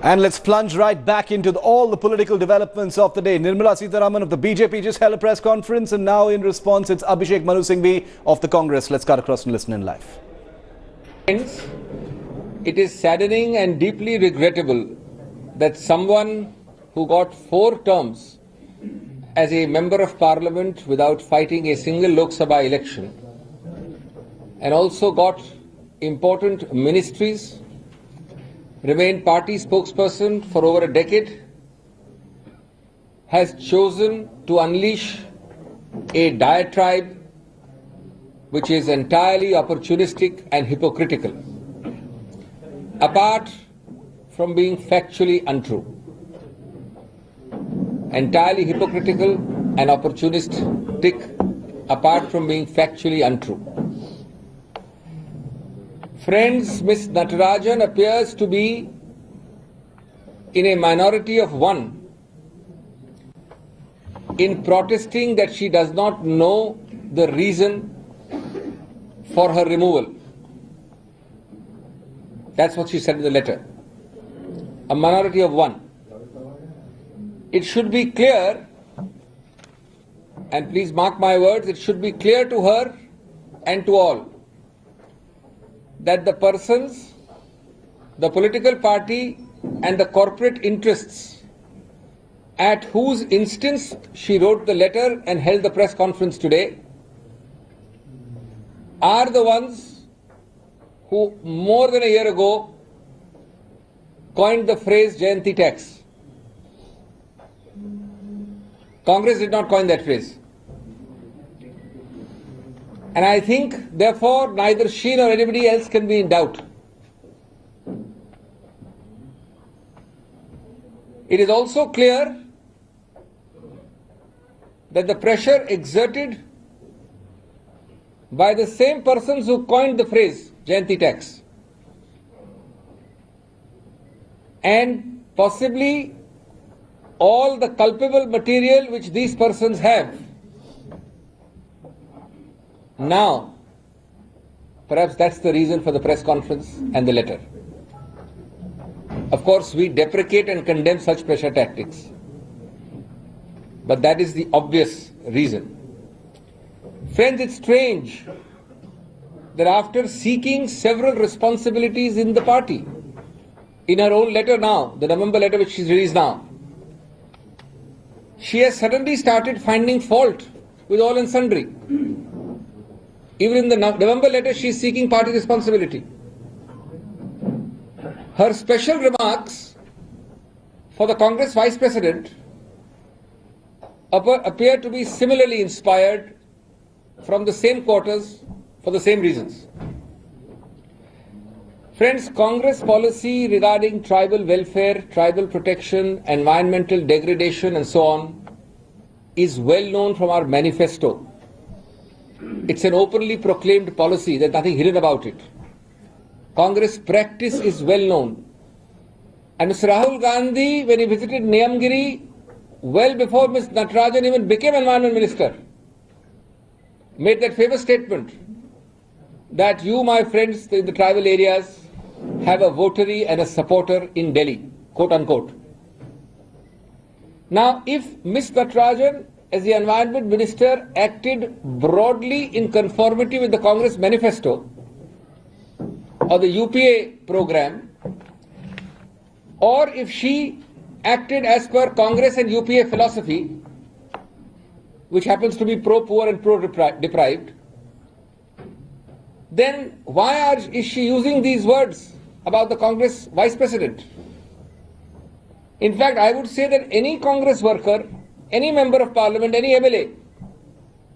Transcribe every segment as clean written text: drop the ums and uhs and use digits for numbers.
And let's plunge right back into all the political developments of the day. Nirmala Sitharaman of the BJP just held a press conference, and now in response it's Abhishek Manu Singhvi of the Congress. Let's cut across and listen in live. Friends, it is saddening and deeply regrettable that someone who got 4 terms as a member of parliament without fighting a single Lok Sabha election and also got important ministries, remained party spokesperson for over a decade, has chosen to unleash a diatribe which is entirely opportunistic and hypocritical, apart from being factually untrue. Entirely hypocritical and opportunistic, apart from being factually untrue. Friends, Ms. Natarajan appears to be in a minority of one in protesting that she does not know the reason for her removal. That's what she said in the letter. A minority of one. It should be clear, and please mark my words, it should be clear to her and to all that the persons, the political party and the corporate interests at whose instance she wrote the letter and held the press conference today are the ones who more than a year ago coined the phrase Jayanthi tax. Congress did not coin that phrase. And I think, therefore, neither she nor anybody else can be in doubt. It is also clear that the pressure exerted by the same persons who coined the phrase Jayanthi tax and possibly all the culpable material which these persons have. Now, perhaps that's the reason for the press conference and the letter. Of course, we deprecate and condemn such pressure tactics. But that is the obvious reason. Friends, it's strange that after seeking several responsibilities in the party, in her own letter now, the November letter which she's released now, she has suddenly started finding fault with all and sundry. Even in the November letter, she is seeking party responsibility. Her special remarks for the Congress Vice President appear to be similarly inspired from the same quarters for the same reasons. Friends, Congress policy regarding tribal welfare, tribal protection, environmental degradation and so on is well known from our manifesto. It's an openly proclaimed policy. There's nothing hidden about it. Congress practice is well known. And Mr. Rahul Gandhi, when he visited Niyamgiri, well before Ms. Natarajan even became Environment Minister, made that famous statement that you, my friends in the tribal areas, have a votary and a supporter in Delhi, quote unquote. Now, if Ms. Natarajan, as the Environment Minister, acted broadly in conformity with the Congress manifesto or the UPA program, or if she acted as per Congress and UPA philosophy, which happens to be pro-poor and pro-deprived, then why is she using these words about the Congress Vice President? In fact, I would say that any Congress worker, any member of parliament, any MLA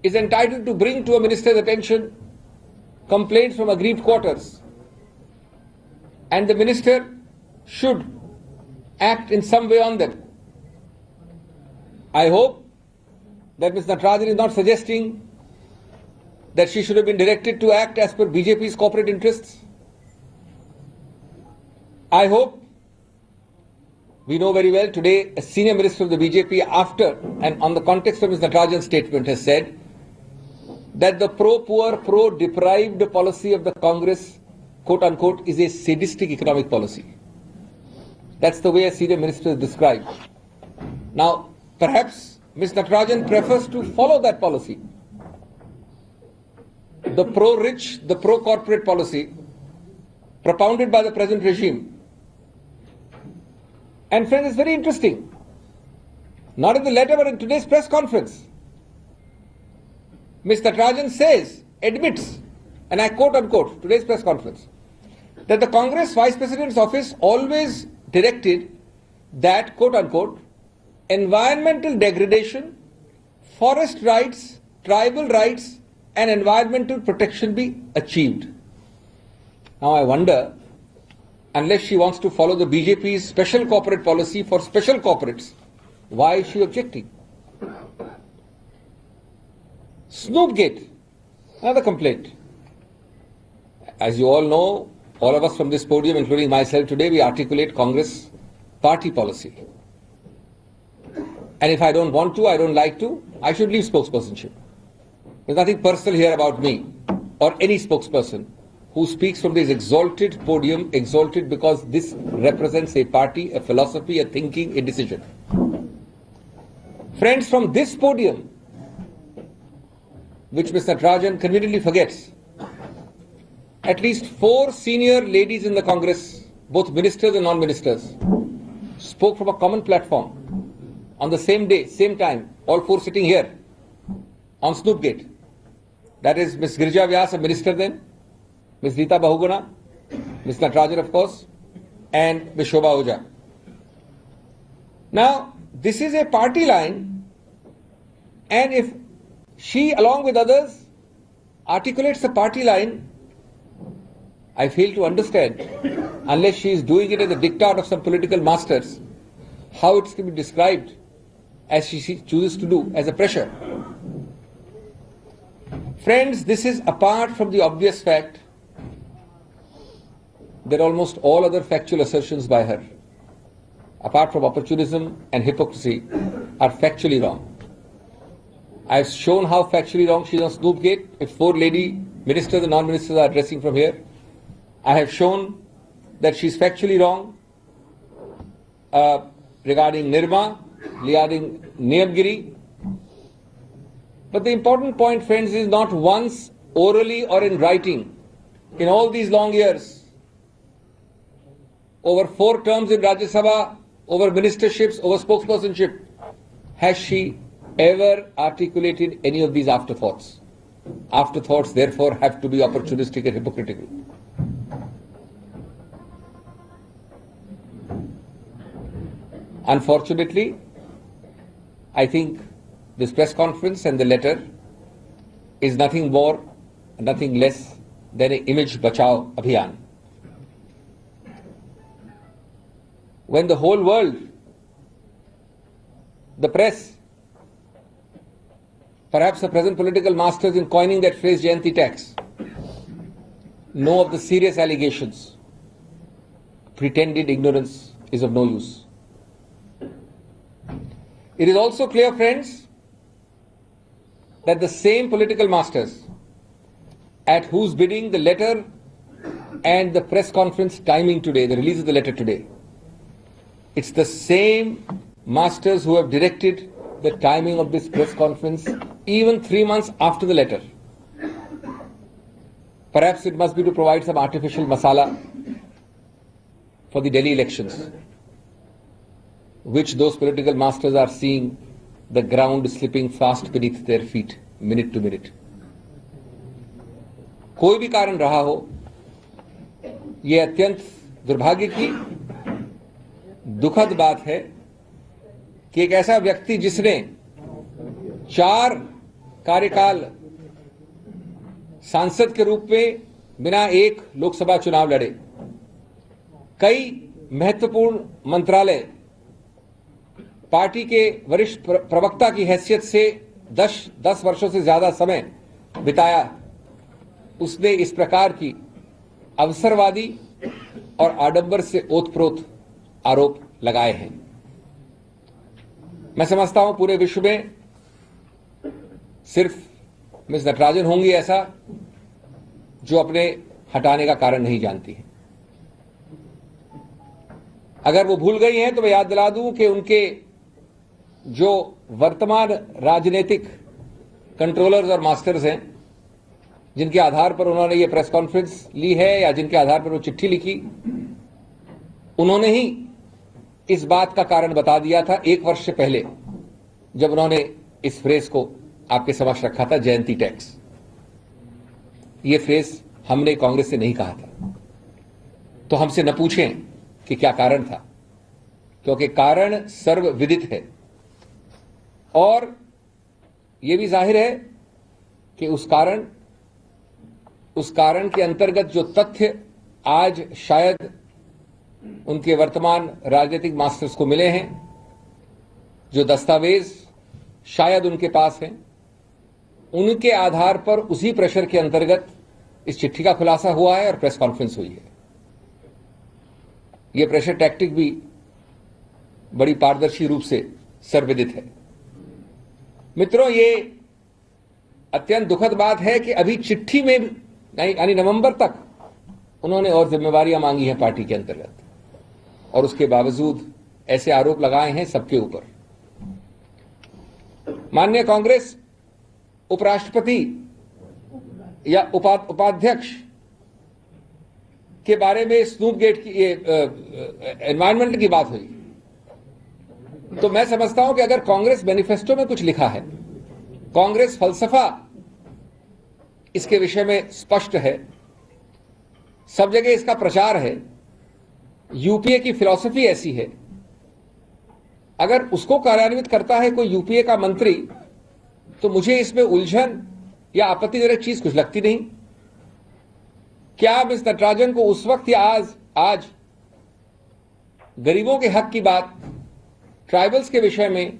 is entitled to bring to a minister's attention complaints from aggrieved quarters, and the minister should act in some way on them. I hope that Ms. Natarajan is not suggesting that she should have been directed to act as per BJP's corporate interests. I hope, we know very well today, a senior minister of the BJP, after and on the context of Ms. Natarajan's statement, has said that the pro-poor, pro-deprived policy of the Congress, quote unquote, is a sadistic economic policy. That's the way a senior minister is described. Now, perhaps Ms. Natarajan prefers to follow that policy. The pro-rich, the pro-corporate policy propounded by the present regime. And friends, it's very interesting. Not in the letter, but in today's press conference. Ms. Natarajan says, admits, and I quote unquote, today's press conference, that the Congress Vice President's office always directed that, quote unquote, environmental degradation, forest rights, tribal rights, and environmental protection be achieved. Now I wonder, unless she wants to follow the BJP's special corporate policy for special corporates, why is she objecting? Snoopgate, another complaint. As you all know, all of us from this podium, including myself today, we articulate Congress party policy. And if I don't want to, I don't like to, I should leave spokespersonship. There's nothing personal here about me or any spokesperson who speaks from this exalted podium, exalted because this represents a party, a philosophy, a thinking, a decision. Friends, from this podium, which Ms. Natarajan conveniently forgets, at least 4 senior ladies in the Congress, both ministers and non-ministers, spoke from a common platform on the same day, same time, all 4 sitting here on Snoopgate. That is Ms. Girija Vyas, a minister then, Ms. Rita Bahuguna, Ms. Natarajan of course, and Ms. Shobha Oja. Now, this is a party line, and if she, along with others, articulates a party line, I fail to understand, unless she is doing it as a diktat of some political masters, how it's to be described as she chooses to do, as a pressure. Friends, this is apart from the obvious fact that almost all other factual assertions by her, apart from opportunism and hypocrisy, are factually wrong. I've shown how factually wrong she is on Snoopgate. If 4 lady ministers and non-ministers are addressing from here, I have shown that she is factually wrong regarding Nirma, regarding Niyamgiri. But the important point, friends, is not once orally or in writing, in all these long years, over 4 terms in Rajya Sabha, over ministerships, over spokespersonship, has she ever articulated any of these afterthoughts. Afterthoughts, therefore, have to be opportunistic and hypocritical. Unfortunately, I think this press conference and the letter is nothing more, nothing less than an image bachao abhiyan. When the whole world, the press, perhaps the present political masters in coining that phrase Jayanthi tax, know of the serious allegations, pretended ignorance is of no use. It is also clear, friends, that the same political masters at whose bidding the letter and the press conference timing today, the release of the letter today, it's the same masters who have directed the timing of this press conference even 3 months after the letter. Perhaps it must be to provide some artificial masala for the Delhi elections, which those political masters are seeing the ground slipping fast beneath their feet, minute to minute. कोई भी कारण रहा हो, ये अत्यंत दुर्भाग्य की दुखद बात है कि एक ऐसा व्यक्ति जिसने 4 कार्यकाल सांसद के रूप में बिना एक लोकसभा चुनाव लड़े, कई महत्वपूर्ण मंत्रालय पार्टी के वरिष्ठ प्रवक्ता की हैसियत से 10 वर्षों से ज्यादा समय बिताया, उसने इस प्रकार की अवसरवादी और आडंबर से ओतप्रोत आरोप लगाए हैं। मैं समझता हूं पूरे विश्व में सिर्फ मिस नटराजन होंगी ऐसा जो अपने हटाने का कारण नहीं जानती है। अगर वो भूल गई हैं तो मैं याद दिला दूं कि उनके जो वर्तमान राजनीतिक कंट्रोलर्स और मास्टर्स हैं, जिनके आधार पर उन्होंने ये प्रेस कॉन्फ्रेंस ली है या जिनके आधार पर वो चिट्ठी लिखी, उन्होंने ही इस बात का कारण बता दिया था 1 वर्ष से पहले, जब उन्होंने इस फ्रेज को आपके समक्ष रखा था, जयंती टैक्स। ये फ्रेज हमने कांग्रेस से नहीं कहा था, तो हमसे न पूछें कि क्या कारण था, क्योंकि कारण सर्वविदित है और यह भी जाहिर है कि उस कारण के अंतर्गत जो तथ्य आज शायद उनके वर्तमान राजनीतिक मास्टर्स को मिले हैं, जो दस्तावेज शायद उनके पास हैं, उनके आधार पर उसी प्रेशर के अंतर्गत इस चिट्ठी का खुलासा हुआ है और प्रेस कॉन्फ्रेंस हुई है। यह प्रेशर टैक्टिक भी बड़ी पारदर्शी रूप से सर्वविदित है। मित्रों, ये अत्यंत दुखद बात है कि अभी चिट्ठी में यानी नवंबर तक उन्होंने और जिम्मेवारियां मांगी हैं पार्टी के अंतर्गत, और उसके बावजूद ऐसे आरोप लगाए हैं सबके ऊपर। माननीय कांग्रेस उपराष्ट्रपति या उपाध्यक्ष के बारे में स्नूप गेट की एनवायरमेंट की बात हुई, तो मैं समझता हूं कि अगर कांग्रेस मैनिफेस्टो में कुछ लिखा है, कांग्रेस फलसफा इसके विषय में स्पष्ट है, सब जगह इसका प्रचार है, यूपीए की फिलॉसफी ऐसी है, अगर उसको कार्यान्वित करता है कोई यूपीए का मंत्री, तो मुझे इसमें उलझन या आपत्तिजनक चीज कुछ लगती नहीं। क्या मिस नटराजन को उस वक्त या आज गरीबों के हक की बात, ट्राइबल्स के विषय में।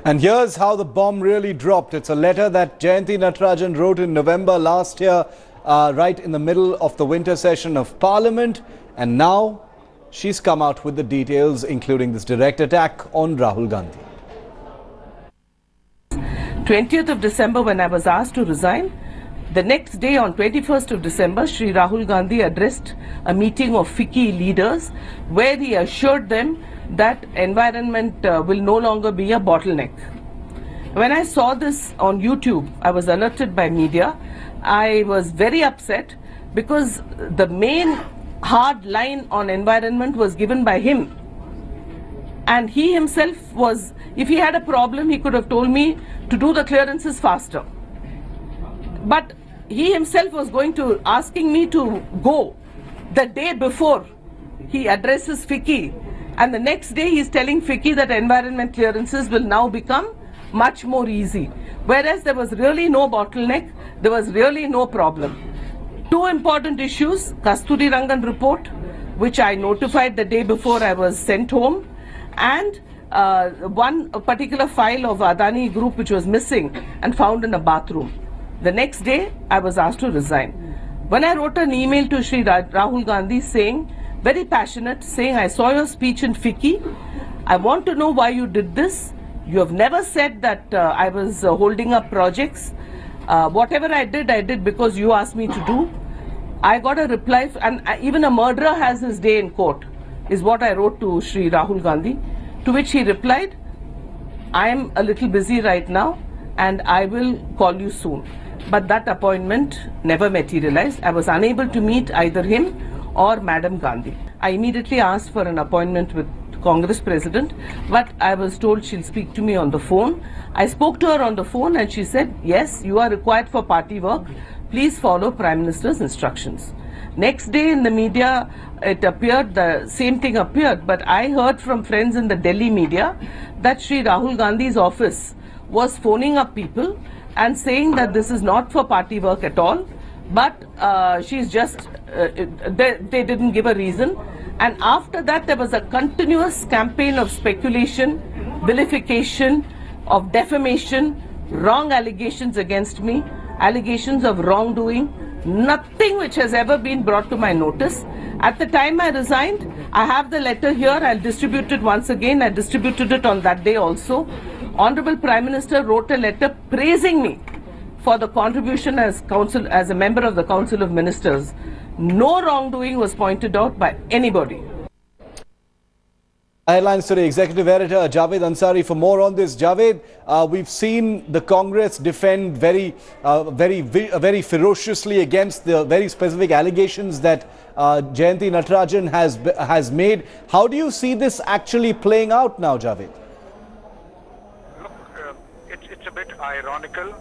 And here's how the bomb really dropped. It's a letter that Jayanthi Natarajan wrote in November last year, right in the middle of the winter session of Parliament. And now she's come out with the details, including this direct attack on Rahul Gandhi. 20th of December, when I was asked to resign, the next day on 21st of December, Shri Rahul Gandhi addressed a meeting of FICCI leaders where he assured them that environment will no longer be a bottleneck. When I saw this on YouTube, I was alerted by media. I was very upset because the main hard line on environment was given by him. And he himself was, if he had a problem, he could have told me to do the clearances faster. But he himself was asking me to go the day before he addresses FICCI. And the next day he is telling FICCI that environment clearances will now become much more easy. Whereas there was really no bottleneck, there was really no problem. Two important issues, Kasturi Rangan report, which I notified the day before I was sent home, and one particular file of Adani Group which was missing and found in a bathroom. The next day I was asked to resign. When I wrote an email to Shri Rahul Gandhi saying, very passionate, saying, I saw your speech in FICCI, I want to know why you did this. You have never said that I was holding up projects. Whatever I did because you asked me to do. I got a reply, and even a murderer has his day in court, is what I wrote to Shri Rahul Gandhi, to which he replied, I am a little busy right now and I will call you soon. But that appointment never materialized. I was unable to meet either him or Madam Gandhi. I immediately asked for an appointment with Congress President, but I was told she'll speak to me on the phone. I spoke to her on the phone and she said, yes, you are required for party work. Please follow Prime Minister's instructions. Next day in the media, it appeared, the same thing appeared, but I heard from friends in the Delhi media that Shri Rahul Gandhi's office was phoning up people and saying that this is not for party work at all, but she's just, they didn't give a reason. And after that, there was a continuous campaign of speculation, vilification, of defamation, wrong allegations against me, allegations of wrongdoing, nothing which has ever been brought to my notice. At the time I resigned, I have the letter here, I'll distribute it once again. I distributed it on that day also. Honorable Prime Minister wrote a letter praising me for the contribution as a member of the Council of Ministers. No wrongdoing was pointed out by anybody. Headlines today, Executive Editor Javed Ansari. For more on this, Javed, we've seen the Congress defend very ferociously against the very specific allegations that Jayanthi Natarajan has made. How do you see this actually playing out now, Javed? Look, it's a bit ironical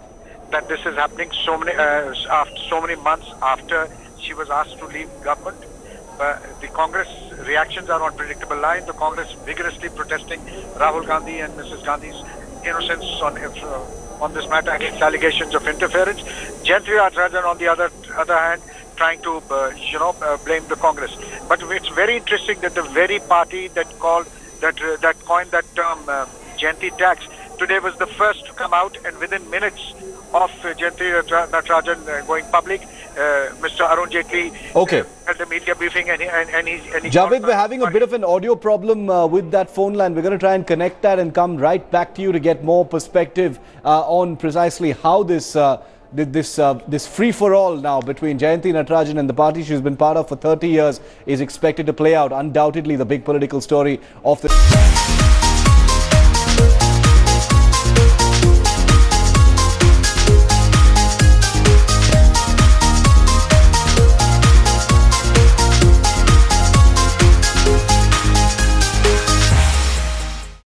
that this is happening so many months after she was asked to leave government. The Congress reactions are on predictable lines. The Congress vigorously protesting Rahul Gandhi and Mrs. Gandhi's innocence on this matter against allegations of interference. Jayanthi Natarajan, on the other hand, trying to blame the Congress. But it's very interesting that the very party that coined that term Jayanthi tax today was the first to come out, and within minutes of Jayanthi Natarajan going public, Mr. Arun Jaitley had the media briefing, and he Javed, we're having a bit of an audio problem with that phone line. We're going to try and connect that and come right back to you to get more perspective on precisely how this free-for-all now between Jayanthi Natarajan and the party she's been part of for 30 years is expected to play out. Undoubtedly the big political story of the